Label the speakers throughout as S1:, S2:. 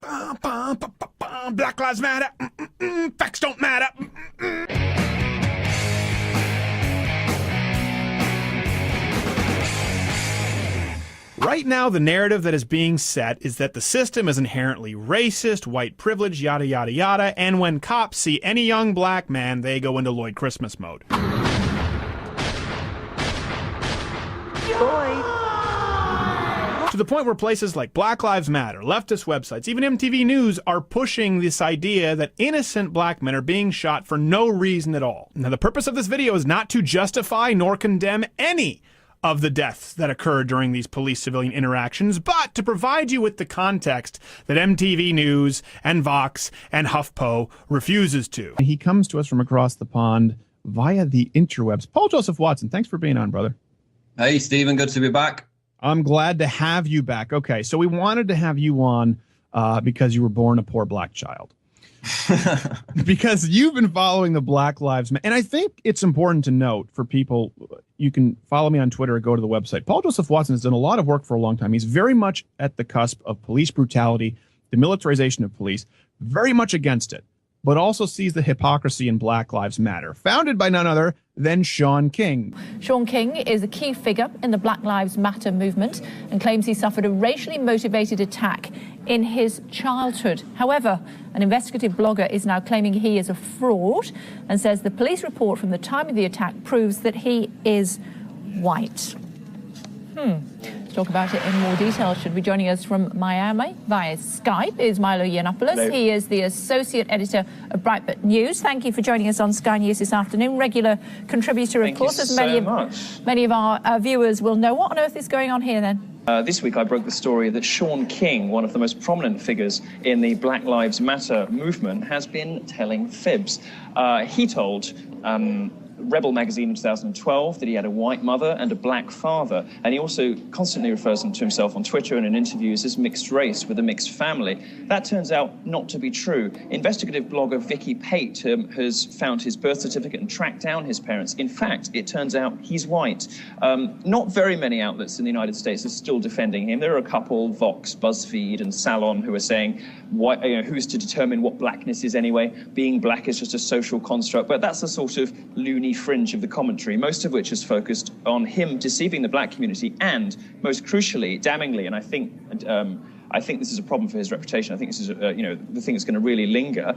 S1: Black Lives Matter. Facts don't matter. Right now, the narrative that is being set is that the system is inherently racist, white privilege, yada, yada, yada, and when cops see any young black man, they go into Lloyd Christmas mode. To the point where places like Black Lives Matter, leftist websites, even MTV News are pushing this idea that innocent black men are being shot for no reason at all. Now, the purpose of this video is not to justify nor condemn any of the deaths that occur during these police-civilian interactions, but to provide you with the context that MTV News and Vox and HuffPo refuses to. He comes to us from across the pond via the interwebs. Paul Joseph Watson, thanks for being on, brother.
S2: Hey, Stephen, good to be back.
S1: I'm glad to have you back. Okay, so we wanted to have you on because you were born a poor black child. Because you've been following the Black Lives Matter. And I think it's important to note for people, you can follow me on Twitter or go to the website. Paul Joseph Watson has done a lot of work for a long time. He's very much at the cusp of police brutality, the militarization of police, very much against it, but also sees the hypocrisy in Black Lives Matter, founded by none other than Shaun King.
S3: Shaun King is a key figure in the Black Lives Matter movement and claims he suffered a racially motivated attack in his childhood. However, an investigative blogger is now claiming he is a fraud and says the police report from the time of the attack proves that he is white. Let's talk about it in more detail. Should be joining us from Miami via Skype is Milo Yiannopoulos.
S4: Hello.
S3: He is the associate editor of Breitbart News. Thank you for joining us on Sky News this afternoon. Regular contributor, of course, as many of our viewers will know. What on earth is going on here then?
S4: This week I broke the story that Shaun King, one of the most prominent figures in the Black Lives Matter movement, has been telling fibs. He told Rebel magazine in 2012 that he had a white mother and a black father, and he also constantly refers to himself on Twitter and in interviews as mixed race with a mixed family. That turns out not to be true. Investigative blogger Vicky Pate has found his birth certificate and tracked down his parents. In fact, it turns out he's white. Not very many outlets in the United States are still defending him. There are a couple, Vox, BuzzFeed and Salon, who are saying, who's to determine what blackness is anyway? Being black is just a social construct. But that's a sort of loony fringe of the commentary, most of which is focused on him deceiving the black community and, most crucially, damningly, and I think this is a problem for his reputation. I think this is, the thing that's going to really linger.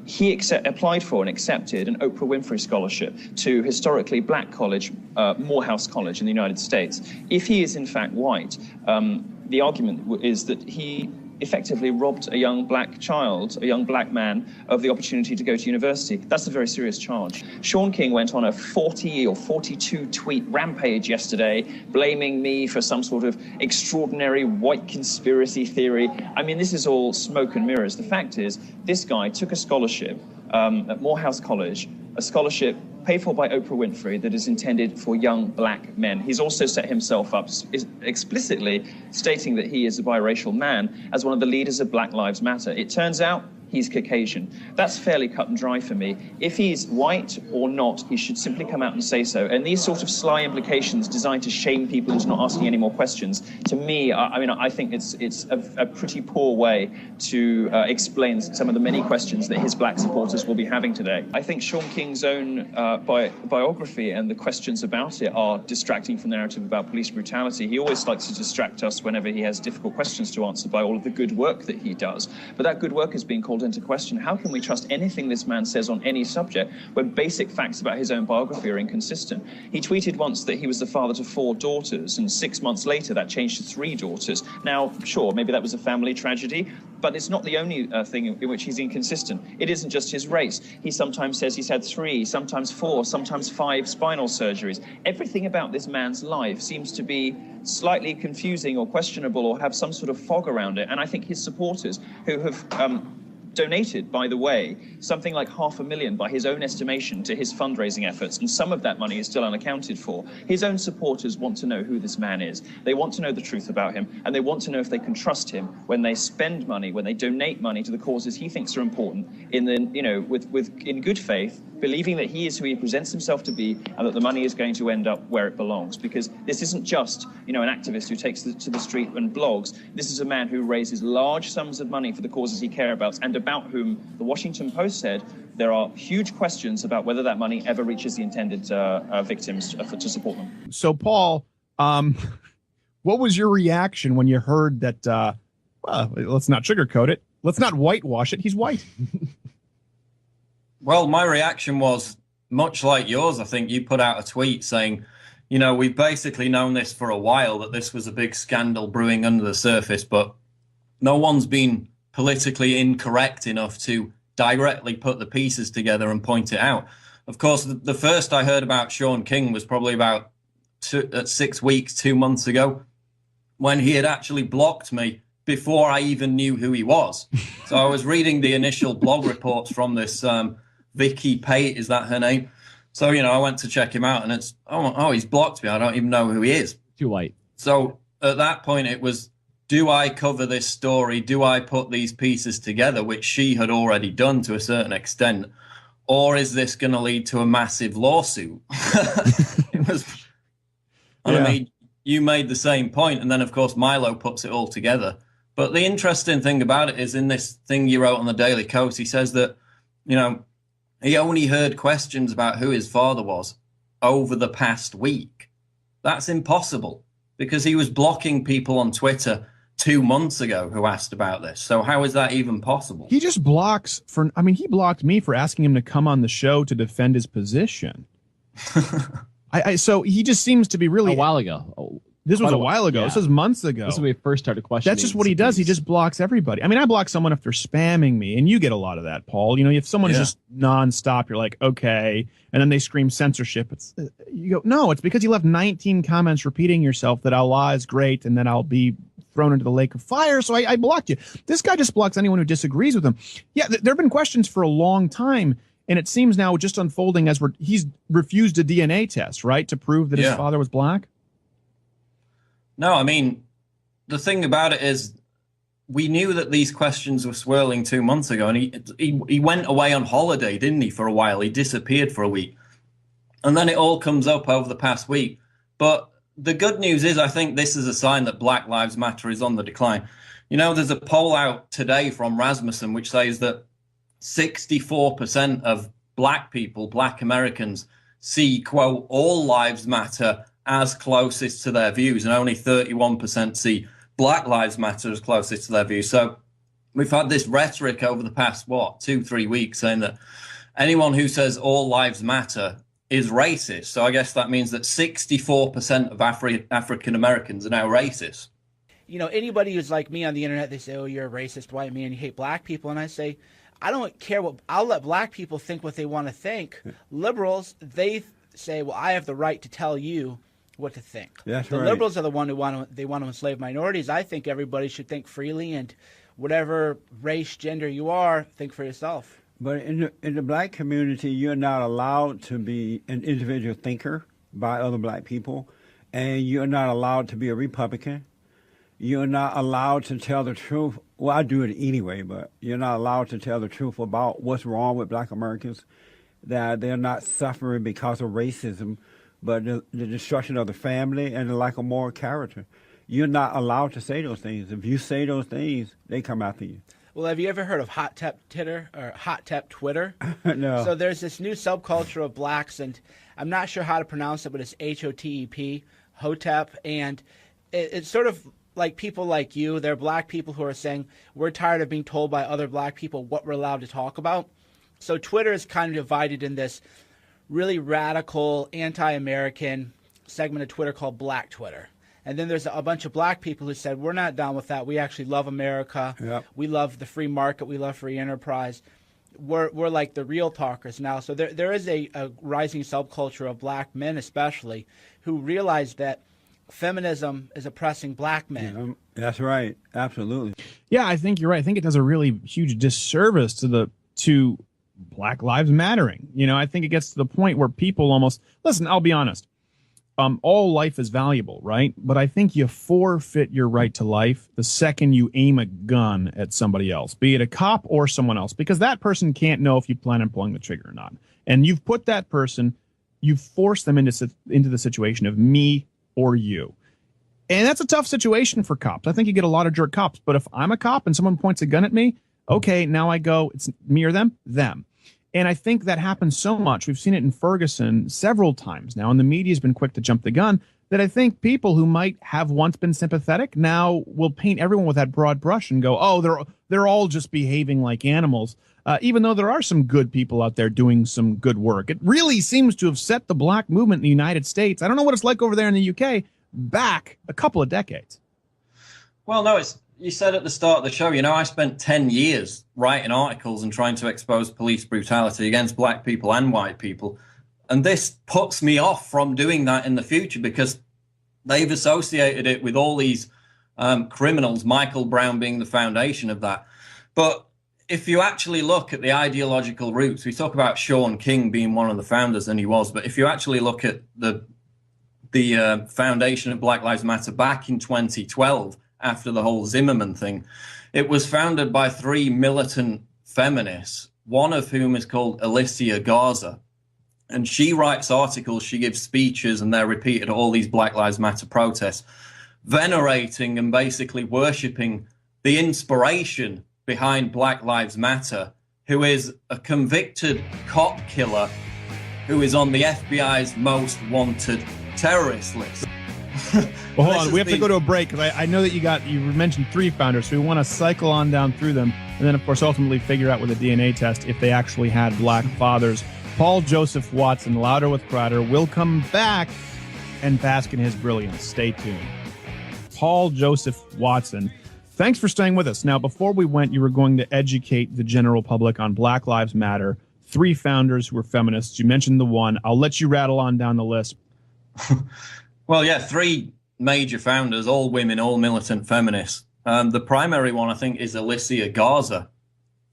S4: He applied for and accepted an Oprah Winfrey Scholarship to historically black college, Morehouse College in the United States. If he is in fact white, the argument is that he effectively robbed a young black child, a young black man, of the opportunity to go to university. That's a very serious charge. Shaun King went on a 40 or 42 tweet rampage yesterday, blaming me for some sort of extraordinary white conspiracy theory. I mean, this is all smoke and mirrors. The fact is, this guy took a scholarship at Morehouse College, a scholarship paid for by Oprah Winfrey that is intended for young black men. He's also set himself up explicitly stating that he is a biracial man as one of the leaders of Black Lives Matter. It turns out he's Caucasian. That's fairly cut and dry for me. If he's white or not, he should simply come out and say so. And these sort of sly implications designed to shame people into not asking any more questions, to me, I think it's a pretty poor way to explain some of the many questions that his black supporters will be having today. I think Shaun King's own biography and the questions about it are distracting from the narrative about police brutality. He always likes to distract us whenever he has difficult questions to answer by all of the good work that he does. But that good work is being called into question. How can we trust anything this man says on any subject when basic facts about his own biography are inconsistent? He tweeted once that he was the father to 4 daughters, and 6 months later that changed to 3 daughters. Now, sure, maybe that was a family tragedy, but it's not the only thing in which he's inconsistent. It isn't just his race. He sometimes says he's had 3, sometimes 4, sometimes 5 spinal surgeries. Everything about this man's life seems to be slightly confusing or questionable or have some sort of fog around it. And I think his supporters, who have donated, by the way, something like $500,000 by his own estimation to his fundraising efforts, and some of that money is still unaccounted for. His own supporters want to know who this man is. They want to know the truth about him, and they want to know if they can trust him when they spend money, when they donate money to the causes he thinks are important, in good faith, believing that he is who he presents himself to be and that the money is going to end up where it belongs. Because this isn't just, an activist who takes to the street and blogs. This is a man who raises large sums of money for the causes he cares about, and about whom the Washington Post said there are huge questions about whether that money ever reaches the intended victims to support them.
S1: So, Paul, what was your reaction when you heard that, well, let's not sugarcoat it, let's not whitewash it, he's white?
S2: Well, my reaction was much like yours. I think you put out a tweet saying, we've basically known this for a while, that this was a big scandal brewing under the surface, but no one's been politically incorrect enough to directly put the pieces together and point it out. Of course, the first I heard about Sean King was probably about 6 weeks, 2 months ago, when he had actually blocked me before I even knew who he was. So I was reading the initial blog reports from this Vicky Pate, is that her name? So, I went to check him out, and it's, oh, he's blocked me. I don't even know who he is.
S5: Too white.
S2: So at that point, it was, do I cover this story? Do I put these pieces together, which she had already done to a certain extent? Or is this going to lead to a massive lawsuit? It was,
S1: Yeah.
S2: I mean, you made the same point, and then, of course, Milo puts it all together. But the interesting thing about it is, in this thing you wrote on the Daily Kos, he says that, he only heard questions about who his father was over the past week. That's impossible, because he was blocking people on Twitter 2 months ago who asked about this. So how is that even possible?
S1: He just blocks he blocked me for asking him to come on the show to defend his position. So he just seems to be really...
S5: A while ago.
S1: This was a while ago.
S5: Yeah.
S1: This was months ago.
S5: This is when we first started questioning.
S1: That's just what he does. He just blocks everybody. I mean, I block someone if they're spamming me, and you get a lot of that, Paul. If someone is just nonstop, you're like, okay, and then they scream censorship. You go, no, it's because you left 19 comments repeating yourself that Allah is great, and then I'll be thrown into the lake of fire. So I blocked you. This guy just blocks anyone who disagrees with him. Yeah, there have been questions for a long time, and it seems now just unfolding as he's refused a DNA test, right, to prove that his father was black.
S2: No, I mean, the thing about it is, we knew that these questions were swirling 2 months ago, and he went away on holiday, didn't he, for a while? He disappeared for a week. And then it all comes up over the past week. But the good news is, I think this is a sign that Black Lives Matter is on the decline. There's a poll out today from Rasmussen which says that 64% of black people, black Americans, see, quote, all lives matter as closest to their views, and only 31% see Black Lives Matter as closest to their views. So we've had this rhetoric over the past, 2-3 weeks, saying that anyone who says all lives matter is racist. So I guess that means that 64% of African Americans are now racist.
S6: Anybody who's like me on the internet, they say, oh, you're a racist white man, you hate black people. And I say, I don't care I'll let black people think what they want to think. Liberals, they say, well, I have the right to tell you what to think.
S7: That's
S6: the
S7: right.
S6: liberals are the one who want to enslave minorities. I think everybody should think freely, and whatever race, gender you are, think for yourself.
S7: But in the black community, you're not allowed to be an individual thinker by other black people, and you're not allowed to be a Republican. You're not allowed to tell the truth. Well, I do it anyway, but you're not allowed to tell the truth about what's wrong with black Americans, that they're not suffering because of racism, but the destruction of the family and the lack of moral character. You're not allowed to say those things. If you say those things, they come after you.
S6: Well, have you ever heard of hot tap Twitter or hot tap Twitter?
S7: No.
S6: So there's this new subculture of blacks, and I'm not sure how to pronounce it, but it's HOTEP, Hotep, and it's sort of like people like you. They're black people who are saying, we're tired of being told by other black people what we're allowed to talk about. So Twitter is kind of divided in this really radical, anti-American segment of Twitter called Black Twitter. And then there's a bunch of black people who said, we're not down with that. We actually love America.
S7: Yep.
S6: We love the free market. We love free enterprise. We're like the real talkers now. So there is a rising subculture of black men especially who realize that feminism is oppressing black men.
S7: Yeah, that's right. Absolutely.
S1: Yeah, I think you're right. I think it does a really huge disservice to Black Lives Mattering. I think it gets to the point where people almost... Listen, I'll be honest. all life is valuable, right? But I think you forfeit your right to life the second you aim a gun at somebody else, be it a cop or someone else, because that person can't know if you plan on pulling the trigger or not. And you've put that person, you've forced them into the situation of me or you. And that's a tough situation for cops. I think you get a lot of jerk cops. But if I'm a cop and someone points a gun at me, okay, now I go, it's me or them? Them. And I think that happens so much. We've seen it in Ferguson several times now, and the media's been quick to jump the gun, that I think people who might have once been sympathetic now will paint everyone with that broad brush and go, oh, they're all just behaving like animals, even though there are some good people out there doing some good work. It really seems to have set the black movement in the United States, I don't know what it's like over there in the UK, back a couple of decades.
S2: Well, no, you said at the start of the show, I spent 10 years writing articles and trying to expose police brutality against black people and white people. And this puts me off from doing that in the future because they've associated it with all these criminals, Michael Brown being the foundation of that. But if you actually look at the ideological roots, we talk about Sean King being one of the founders, and he was, but if you actually look at the foundation of Black Lives Matter back in 2012, after the whole Zimmerman thing, it was founded by 3 militant feminists, one of whom is called Alicia Garza. And she writes articles, she gives speeches, and they're repeated at all these Black Lives Matter protests, venerating and basically worshipping the inspiration behind Black Lives Matter, who is a convicted cop killer who is on the FBI's most wanted terrorist list.
S1: Well, hold on. We have to go to a break because I know that you mentioned 3 founders, so we want to cycle on down through them, and then, of course, ultimately figure out with a DNA test if they actually had black fathers. Paul Joseph Watson, Louder with Crowder, will come back and bask in his brilliance. Stay tuned. Paul Joseph Watson, thanks for staying with us. Now, before we went, you were going to educate the general public on Black Lives Matter. 3 founders who were feminists. You mentioned the one. I'll let you rattle on down the list.
S2: Well, yeah, 3 major founders, all women, all militant feminists. The primary one, I think, is Alicia Garza.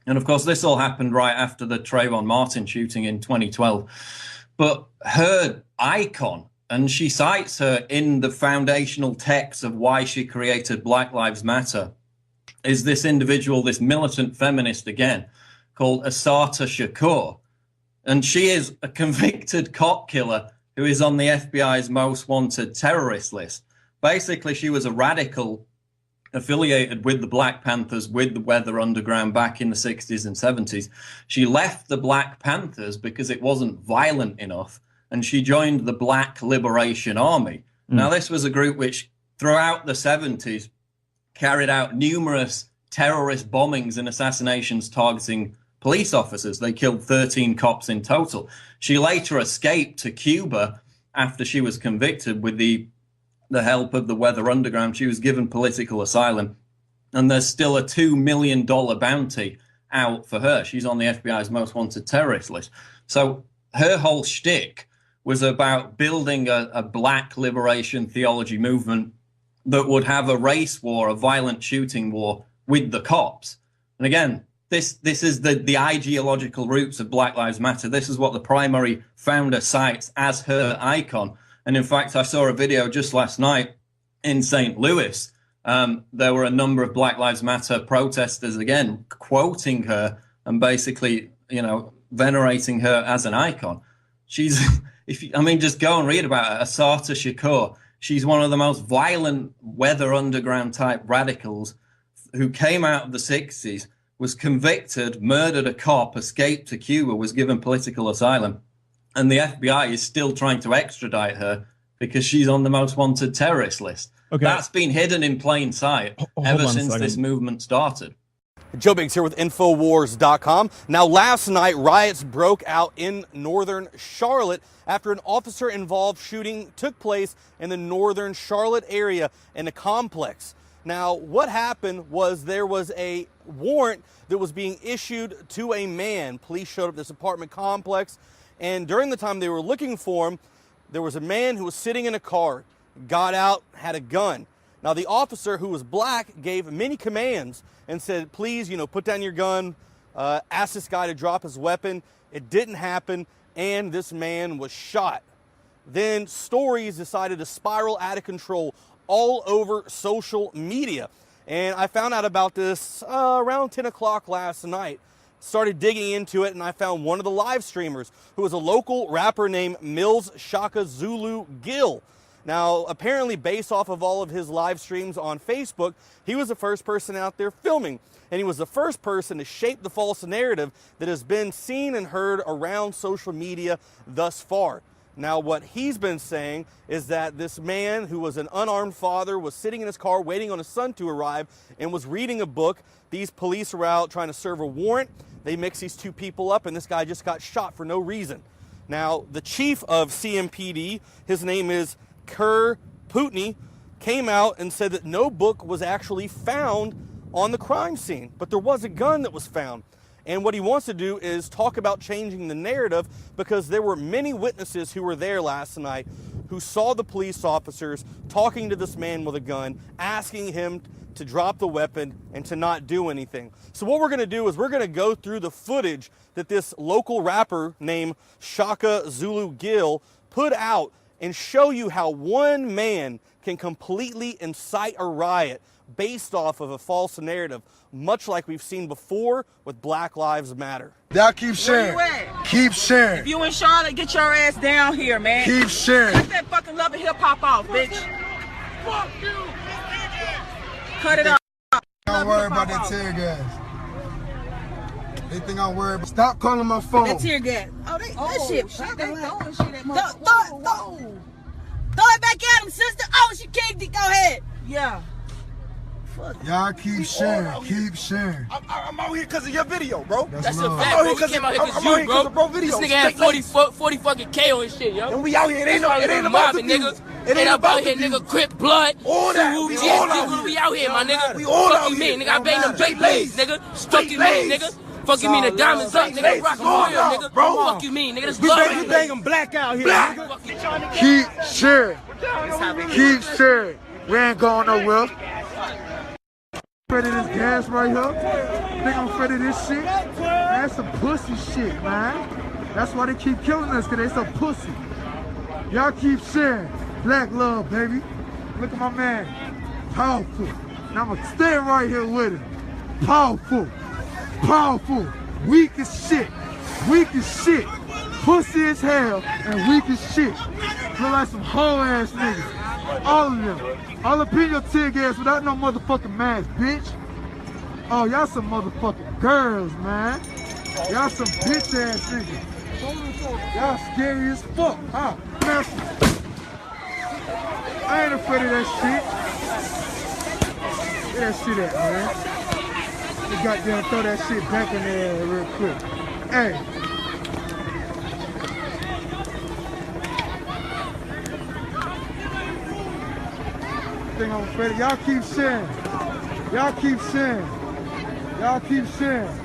S2: And of course, this all happened right after the Trayvon Martin shooting in 2012. But her icon, and she cites her in the foundational text of why she created Black Lives Matter, is this individual, this militant feminist again, called Assata Shakur. And she is a convicted cop killer who is on the FBI's most wanted terrorist list. Basically, she was a radical affiliated with the Black Panthers, with the Weather Underground back in the 60s and 70s. She left the Black Panthers because it wasn't violent enough, and she joined the Black Liberation Army. Now, this was a group which, throughout the 70s, carried out numerous terrorist bombings and assassinations targeting police officers. They killed 13 cops in total. She later escaped to Cuba after she was convicted with the help of the Weather Underground. She was given political asylum, and there's still a $2 million bounty out for her. She's on the FBI's most wanted terrorist list. So her whole shtick was about building a black liberation theology movement that would have a race war, a violent shooting war with the cops. And again, this is the ideological roots of Black Lives Matter. This is what the primary founder cites as her icon. And in fact, I saw a video just last night in St. Louis. There were a number of Black Lives Matter protesters, again, quoting her and basically, venerating her as an icon. She's, just go and read about her. Assata Shakur. She's one of the most violent Weather Underground type radicals who came out of the 60s, was convicted, murdered a cop, escaped to Cuba, was given political asylum. And the FBI is still trying to extradite her because she's on the most wanted terrorist list. Okay. That's been hidden in plain sight ever since this movement started.
S8: Joe Biggs here with Infowars.com. Now, last night, riots broke out in northern Charlotte after an officer-involved shooting took place in the northern Charlotte area in a complex. Now, what happened was there was a warrant that was being issued to a man. Police showed up at this apartment complex, and during the time they were looking for him, there was a man who was sitting in a car, got out, had a gun. Now, the officer, who was black, gave many commands and said, please, put down your gun, ask this guy to drop his weapon. It didn't happen, and this man was shot. then stories decided to spiral out of control all over social media. And I found out about this around 10 o'clock last night. Started digging into it, and I found one of the live streamers who was a local rapper named Mills Shaka Zulu Gill. Now, apparently based off of all of his live streams on Facebook, he was the first person out there filming, and he was the first person to shape the false narrative that has been seen and heard around social media thus far. Now, what he's been saying is that this man who was an unarmed father was sitting in his car waiting on his son to arrive and was reading a book. These police were out trying to serve a warrant. They mix these two people up, and this guy just got shot for no reason. Now, the chief of CMPD, his name is Kerr Putney, came out and said that no book was actually found on the crime scene, but there was a gun that was found. And what he wants to do is talk about changing the narrative, because there were many witnesses who were there last night who saw the police officers talking to this man with a gun, asking him to drop the weapon and to not do anything. So what we're going to do is we're going to go through the footage that this local rapper named Shaka Zulu Gill put out and show you how one man can completely incite a riot based off of a false narrative, much like we've seen before with Black Lives Matter.
S9: Y'all keep sharing. Keep sharing.
S10: If you in Charlotte, get your ass down here, man.
S9: Keep sharing.
S10: Cut that fucking Love and Hip Hop off, bitch. Fuck you. Cut it off.
S9: Don't worry about that tear gas. They think I'm worried. But stop calling my phone.
S10: That tear gas. Oh, that shit.
S11: They throwing shit at my
S10: Throw it back at him, sister. Oh, she kicked it. Go ahead. Yeah.
S9: Y'all keep sharing. Keep sharing.
S11: I'm out here because of your video, bro.
S9: That's
S11: a
S9: love.
S11: fact, bro. We came out here because you, bro.
S12: This nigga had 40 fucking K on his shit, yo.
S11: And we out here. It ain't about the
S12: niggas. It ain't about here, nigga. Crip blood.
S11: All that.
S12: We out here, my nigga.
S11: We all out
S12: here. Fuck you mean, nigga. I bang them
S11: straight
S12: blades, nigga. Fuck you mean, nigga. Fuck you mean, the diamonds up, nigga. Rock real, nigga. Fuck you mean, nigga. That's love.
S11: We bang them black out here, nigga.
S9: Keep sharing. Keep sharing. We ain't going nowhere. Afraid of this gas right here? Think I'm afraid of this shit? Man, that's some pussy shit, man. That's why they keep killing us, because they some pussy. Y'all keep sharing. Black love, baby. Look at my man. Powerful. Now I'm going to stand right here with him. Powerful. Powerful. Weak as shit. Weak as shit. Pussy as hell and weak as shit. Look like some whole ass niggas. All of them. All up in your tear gas without no motherfucking mask, bitch. Oh, y'all some motherfucking girls, man. Y'all some bitch ass niggas. Y'all scary as fuck, huh? I ain't afraid of that shit. Where that shit at, man? You goddamn throw that shit back in there real quick. Hey. I'm afraid of. Y'all keep sharing. Y'all keep sharing. Y'all keep sharing.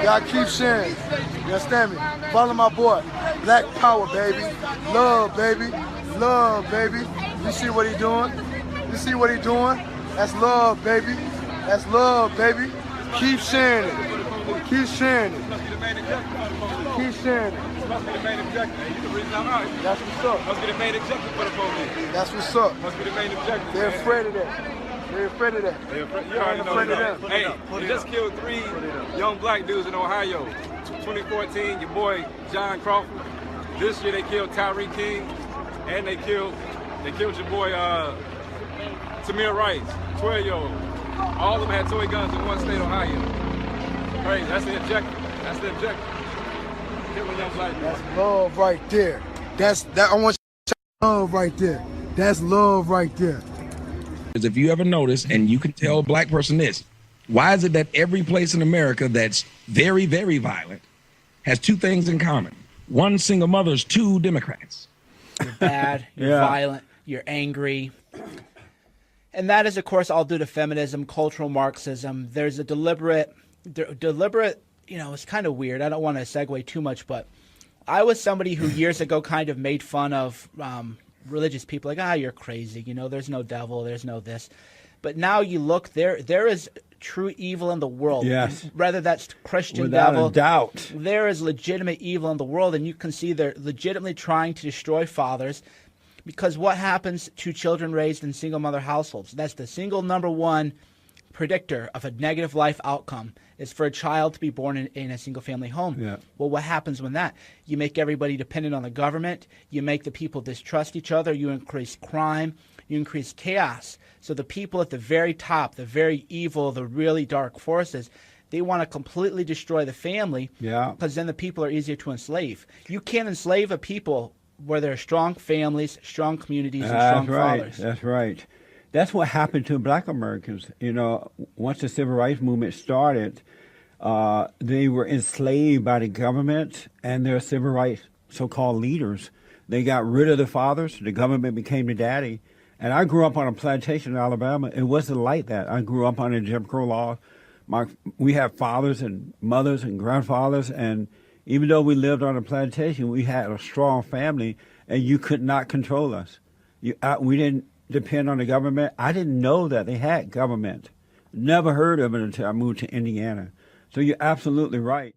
S9: Y'all keep sharing. You understand me? Follow my boy. Black power, baby. Love, baby. Love, baby. You see what he doing? You see what he doing? That's love, baby. That's love, baby. Keep sharing it. Keep sharing it. Keep sharing it.
S13: Must be the main objective. The reason I'm out here.
S9: That's what's up.
S13: Must be the main objective for the police.
S9: That's what's up.
S13: Must be the main objective.
S9: They're afraid of that. They're afraid of that.
S13: You already know that. Hey, they just killed 3 young black dudes in Ohio. 2014, your boy John Crawford. This year they killed Tyree King, and they killed your boy Tamir Rice, 12-year-old. All of them had toy guns in one state, Ohio. Crazy. That's the objective. That's the objective.
S9: That's love right there. I want you to love right there. That's love right there.
S14: Because if you ever notice, and you can tell a black person this, why is it that every place in America that's very, very violent has 2 things in common? 1 single mother's, 2 Democrats.
S6: You're bad, you're violent, you're angry. And that is, of course, all due to feminism, cultural Marxism. There's a deliberate, you know, it's kind of weird. I don't want to segue too much, but I was somebody who years ago kind of made fun of religious people, like, you're crazy. You know, there's no devil, there's no this. But now you look, there is true evil in the world,
S7: Yes.
S6: whether that's Christian
S7: Without
S6: devil,
S7: a doubt.
S6: there is legitimate evil in the world, and you can see they're legitimately trying to destroy fathers. Because what happens to children raised in single mother households? That's the single number one predictor of a negative life outcome, is for a child to be born in a single family home.
S7: Yeah.
S6: Well, what happens when that? You make everybody dependent on the government. You make the people distrust each other. You increase crime. You increase chaos. So the people at the very top, the very evil, the really dark forces, they want to completely destroy the family.
S7: Yeah.
S6: Because then the people are easier to enslave. You can't enslave a people where there are strong families, strong communities, and strong fathers.
S7: That's right. That's what happened to Black Americans. You know, once the Civil Rights Movement started, they were enslaved by the government and their civil rights so-called leaders. They got rid of the fathers. The government became the daddy. And I grew up on a plantation in Alabama. It wasn't like that. I grew up under Jim Crow law. We had fathers and mothers and grandfathers, and even though we lived on a plantation, we had a strong family, and you could not control us. We didn't depend on the government. I didn't know that they had government. Never heard of it until I moved to Indiana. So you're absolutely right.